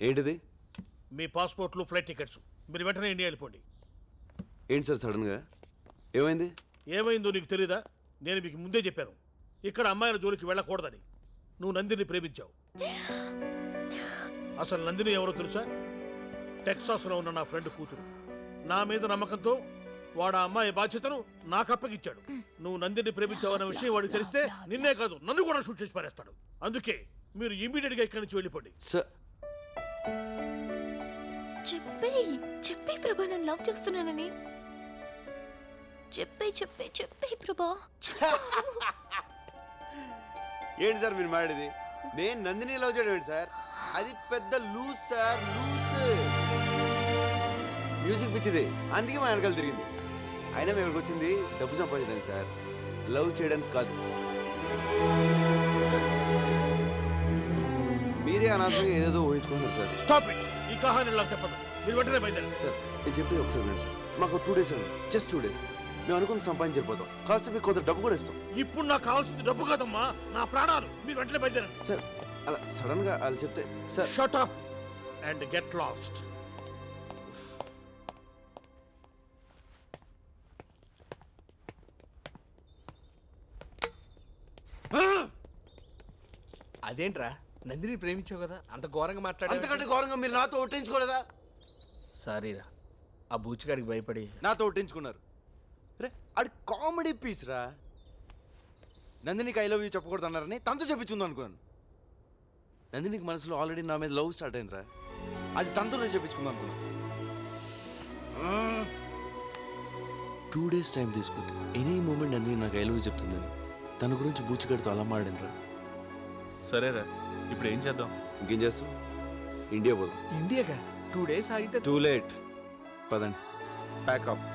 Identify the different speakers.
Speaker 1: ఏంటిది?
Speaker 2: మీ పాస్పోర్ట్లు, flight tickets. మీరు వెంటనే ఇండియా వెళ్ళిపోండి.
Speaker 1: ఏంటి సార్ సడన్గా ఏమైంది?
Speaker 2: ఏమైందో నీకు తెలీదా? నేను మీకు ముందే చెప్పాను, ఇక్కడ అమ్మాయిల జోలికి వెళ్ళకూడదని. నువ్వు నందిని ప్రేమించావు. అసలు నందిని ఎవరో తెలుసా? టెక్సాస్లో ఉన్న నా ఫ్రెండ్ కూతురు. నా మీద నమ్మకంతో వాడు ఆ అమ్మాయి బాధ్యతను నాకు అప్పగిచ్చాడు. నువ్వు నందిని ప్రేమించావన్న విషయం వాడికి తెలిస్తే నిన్నే కాదు నన్ను కూడా షూట్ చేసి పారేస్తాడు. అందుకే మీరు ఇమీడియట్ గా ఇక్కడి నుంచి వెళ్ళిపోండి.
Speaker 3: చెప్పే ప్రభా, నన్ను లవ్ చేస్తున్నానని చెప్పే ప్రభా.
Speaker 1: ఏంటి సార్ మీరు మాట్లాడేది? నేను నందిని లవ్ చేయడం ఏంటి సార్? అది పెద్ద లూజ్ సార్, లూజ్. మ్యూజిక్ పిచ్చిది, అందుకే మా వెనకాల తిరిగింది. అయినా మేము ఇక్కడికి వచ్చింది డబ్బు సంపాదించడానికి సార్, లవ్ చేయడానికి కాదు. మీరే అనవసరంగా ఏదేదో ఊహించుకుంటున్నారు సార్.
Speaker 2: Stop it. ఈ కహాని నాకు చెప్పదు. మీరు వెంటనే బయలుదేరండి.
Speaker 1: సార్ నేను చెప్పేది ఒకసారి వినండి సార్. మాకు 2 days అండి, జస్ట్ 2 days. మేము అనుకుని సంపాదించకపోతాం, కాస్త మీకు కొంత డబ్బు కూడా ఇస్తాం.
Speaker 2: ఇప్పుడు నాకు కావాల్సింది డబ్బు కాదమ్మా, నా ప్రాణాలు. మీరు వెంటనే బయలుదేరండి.
Speaker 1: సార్ అలా సడన్ గా వాళ్ళు చెప్తే sir.
Speaker 2: Shut up and get lost.
Speaker 4: అదేంట్రా, నందిని ప్రేమించావు కదా, అంత ఘోరంగా మాట్లాడా?
Speaker 1: అంతకంటే ఘోరంగా మీరు నాతో ఒట్టించుకోలేదా?
Speaker 4: సారీరా, ఆ బూచిగాడికి భయపడి
Speaker 1: నాతో ఒట్టించుకున్నారు. రే అది కామెడీ పీస్ రా. నందినికి ఐ లవ్ యూ చెప్పకూడదు అన్నారని తనతో చెప్పించుకుందాం అనుకున్నాను. నందినికి మనసులో ఆల్రెడీ నా మీద లవ్ స్టార్ట్ అయిందిరా, అది తనతోనే చెప్పించుకుందాం అనుకున్నాను. 2 days టైం తీసుకుంటే ఎనీ మూమెంట్ నందిని నాకు ఐ లవ్ యూ చెప్తుందని తన గురించి బూచిగాడితో అలా మాడిందిరా.
Speaker 5: సరేరా, ఇప్పుడు ఏం చేద్దాం?
Speaker 1: ఇంకేం చేస్తాం, ఇండియా పోదాం.
Speaker 4: ఇండియాగా 2 days ఆగితే
Speaker 1: టూ లేట్. పదండి, ప్యాకప్.